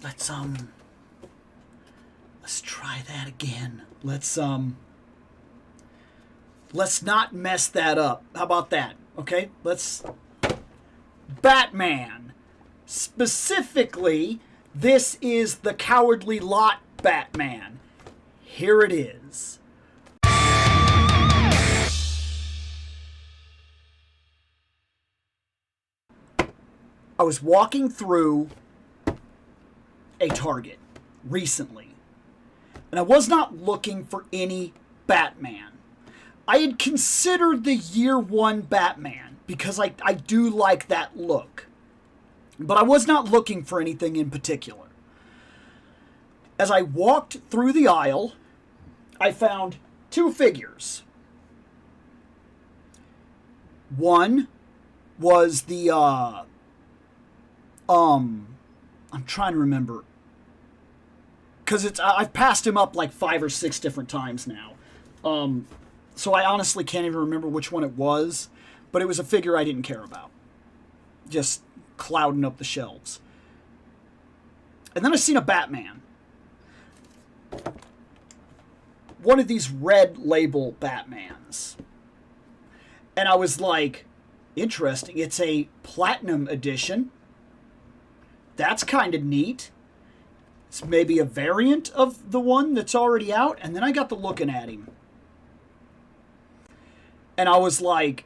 let's try that again. Let's not mess that up. How about that? Okay, Batman. Specifically, this is the Cowardly Lot Batman. Here it is. I was walking through a Target recently, and I was not looking for any Batman. I had considered the year one Batman because I do like that look, but I was not looking for anything in particular. As I walked through the aisle, I found two figures. One was the I'm trying to remember, because I've passed him up like 5 or 6 different times now. So I honestly can't even remember which one it was, but it was a figure I didn't care about, just clouding up the shelves. And then I seen a Batman, one of these red label Batmans, and I was like, interesting. It's a platinum edition. That's kind of neat. It's maybe a variant of the one that's already out. And then I got to looking at him, and I was like,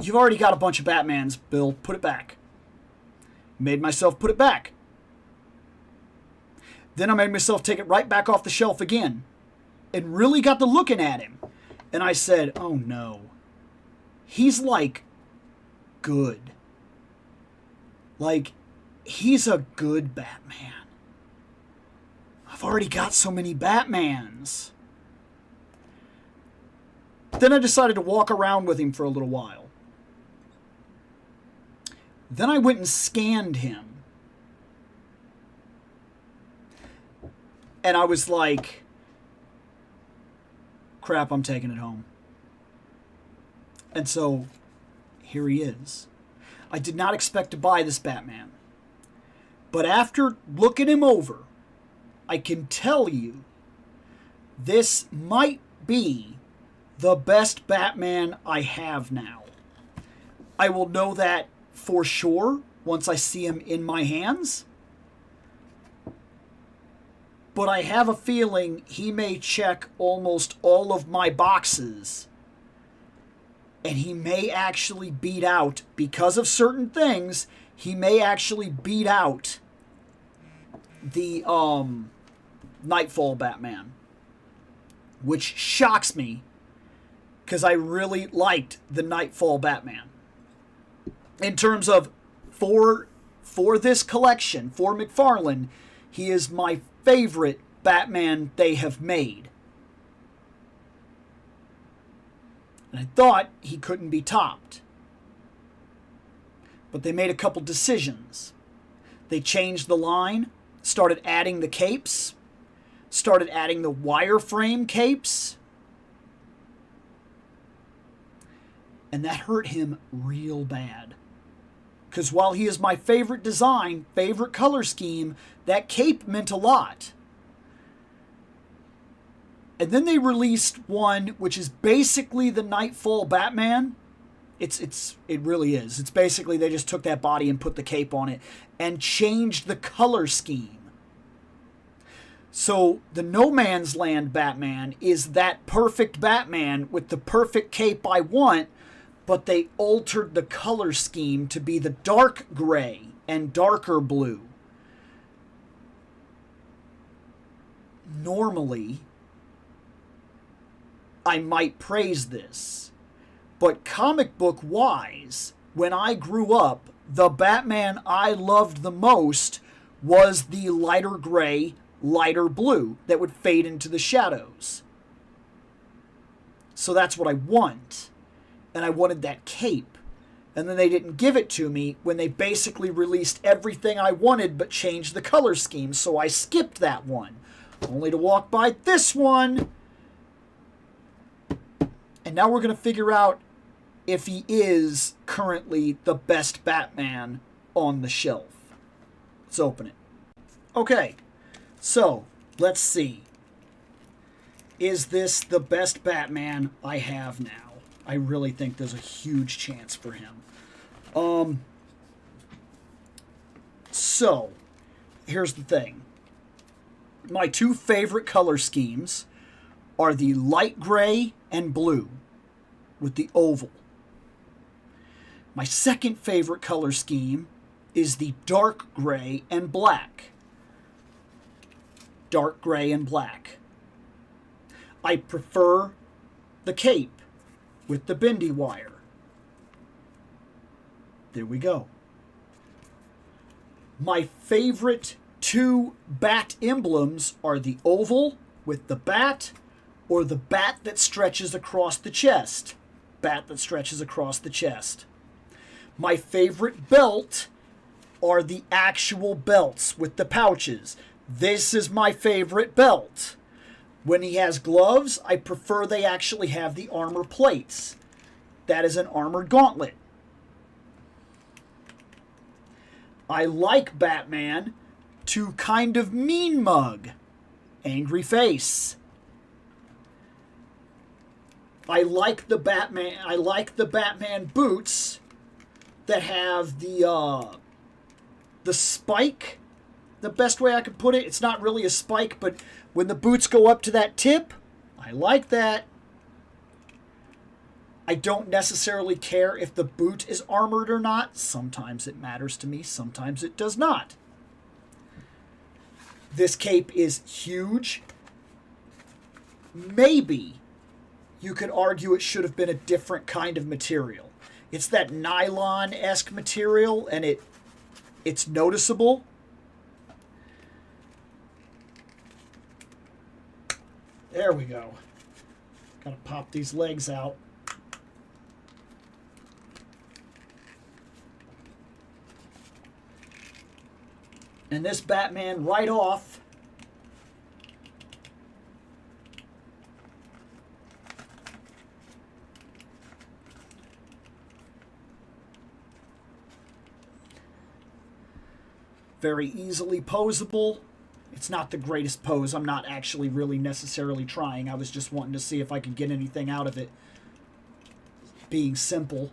you've already got a bunch of Batmans, Bill. Put it back. Made myself put it back. Then I made myself take it right back off the shelf again, and really got to looking at him. And I said, oh no. He's like good. Like, he's a good Batman. I've already got so many Batmans. Then I decided to walk around with him for a little while. Then I went and scanned him. And I was like, crap, I'm taking it home. And so, here he is. I did not expect to buy this Batman. But after looking him over, I can tell you, this might be the best Batman I have now. I will know that for sure once I see him in my hands. But I have a feeling he may check almost all of my boxes. And he may actually beat out, because of certain things, he may actually beat out the Nightfall Batman. Which shocks me, because I really liked the Nightfall Batman. In terms of, for this collection, for McFarlane, he is my favorite Batman they have made. And I thought he couldn't be topped. But they made a couple decisions. They changed the line, started adding the capes, started adding the wireframe capes. And that hurt him real bad. Because while he is my favorite design, favorite color scheme, that cape meant a lot. And then they released one which is basically the Nightfall Batman. It really is. It's basically they just took that body and put the cape on it and changed the color scheme. So the No Man's Land Batman is that perfect Batman with the perfect cape I want, but they altered the color scheme to be the dark gray and darker blue. Normally, I might praise this, but comic book wise, when I grew up, the Batman I loved the most was the lighter gray, lighter blue that would fade into the shadows. So that's what I want. And I wanted that cape. And then they didn't give it to me when they basically released everything I wanted but changed the color scheme. So I skipped that one, only to walk by this one. And now we're going to figure out if he is currently the best Batman on the shelf. Let's open it. Okay, so let's see. Is this the best Batman I have now? I really think there's a huge chance for him. So, here's the thing. My two favorite color schemes are the light gray and blue with the oval. My second favorite color scheme is the dark gray and black. Dark gray and black. I prefer the cape with the bendy wire. There we go. My favorite two bat emblems are the oval with the bat or the bat that stretches across the chest. Bat that stretches across the chest. My favorite belt are the actual belts with the pouches. This is my favorite belt. When he has gloves, I prefer they actually have the armor plates. That is an armored gauntlet. I like Batman to kind of mean mug. Angry face. I like the Batman boots that have the spike. The best way I could put it, it's not really a spike, but when the boots go up to that tip, I like that. I don't necessarily care if the boot is armored or not. Sometimes it matters to me, sometimes it does not. This cape is huge. Maybe you could argue it should have been a different kind of material. It's that nylon-esque material, and it's noticeable. There we go. Gotta pop these legs out. And this Batman right off very easily posable. It's not the greatest pose. I'm not actually really necessarily trying. I was just wanting to see if I could get anything out of it being simple.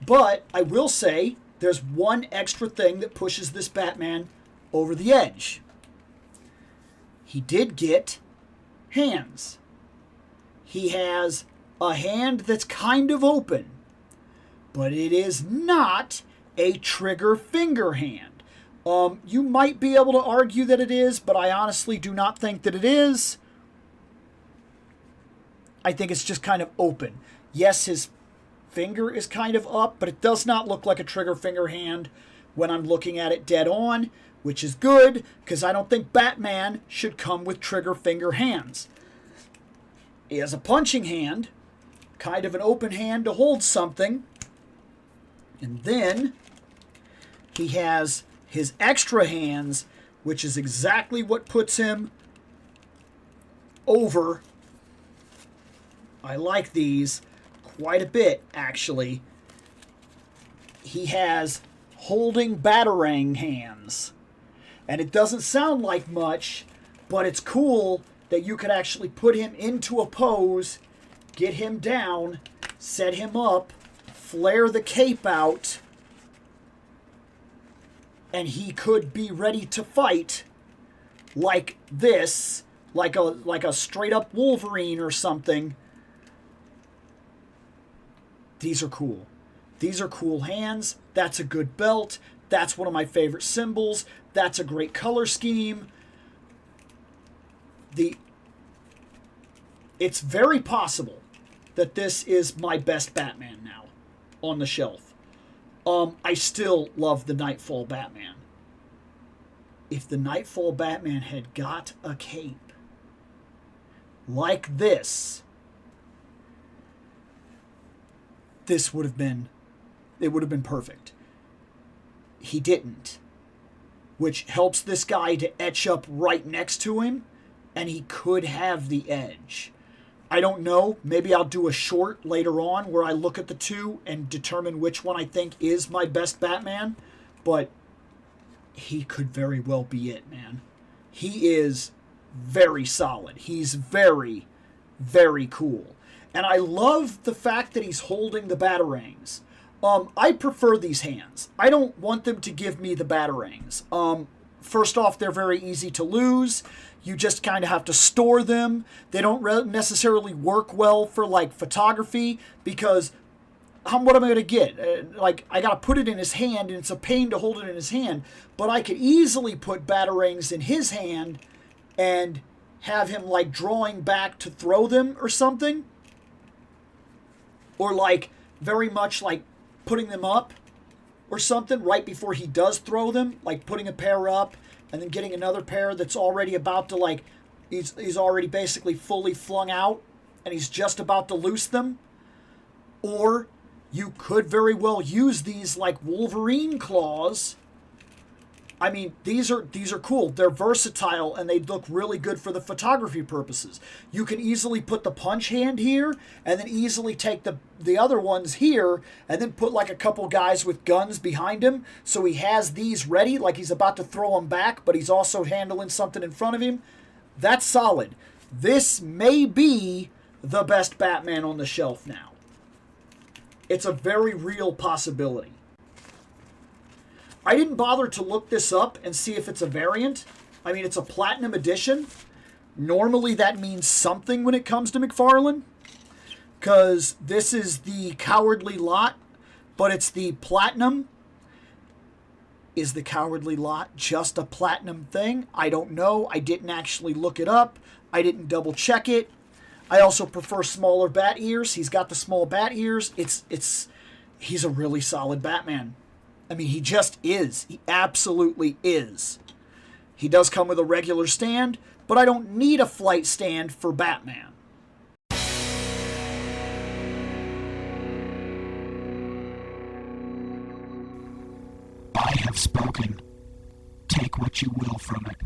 But I will say there's one extra thing that pushes this Batman over the edge. He did get hands. He has a hand that's kind of open, but it is not a trigger finger hand. You might be able to argue that it is, but I honestly do not think that it is. I think it's just kind of open. Yes, his finger is kind of up, but it does not look like a trigger finger hand when I'm looking at it dead on, which is good, because I don't think Batman should come with trigger finger hands. He has a punching hand, kind of an open hand to hold something, and then he has his extra hands, which is exactly what puts him over. I like these quite a bit, actually. He has holding batarang hands. And it doesn't sound like much, but it's cool that you could actually put him into a pose, get him down, set him up, flare the cape out, and he could be ready to fight like this, like a straight up Wolverine or something. These are cool. These are cool hands. That's a good belt. That's one of my favorite symbols. That's a great color scheme. It's very possible that this is my best Batman now on the shelf. I still love the Nightfall Batman. If the Nightfall Batman had got a cape like this would have been perfect. He didn't, which helps this guy to etch up right next to him, and he could have the edge. I don't know. Maybe I'll do a short later on where I look at the two and determine which one I think is my best Batman. But he could very well be it, man. He is very solid. He's very, very cool. And I love the fact that he's holding the batarangs. I prefer these hands. I don't want them to give me the batarangs. First off, they're very easy to lose. You just kind of have to store them. They don't necessarily work well for like photography because what am I going to get? Like, I got to put it in his hand, and it's a pain to hold it in his hand. But I could easily put batarangs in his hand and have him like drawing back to throw them or something. Or like very much like putting them up or something right before he does throw them, like putting a pair up and then getting another pair that's already about to like, he's already basically fully flung out and he's just about to loose them. Or you could very well use these like Wolverine claws. I mean, these are cool. They're versatile and they look really good for the photography purposes. You can easily put the punch hand here and then easily take the other ones here and then put like a couple guys with guns behind him. So he has these ready, like he's about to throw them back, but he's also handling something in front of him. That's solid. This may be the best Batman on the shelf now. It's a very real possibility. I didn't bother to look this up and see if it's a variant. I mean, it's a platinum edition. Normally that means something when it comes to McFarlane, because this is the Cowardly Lot, but it's the platinum. Is the Cowardly Lot just a platinum thing? I don't know. I didn't actually look it up. I didn't double check it. I also prefer smaller bat ears. He's got the small bat ears. He's a really solid Batman. I mean, he just is. He absolutely is. He does come with a regular stand, but I don't need a flight stand for Batman. I have spoken. Take what you will from it.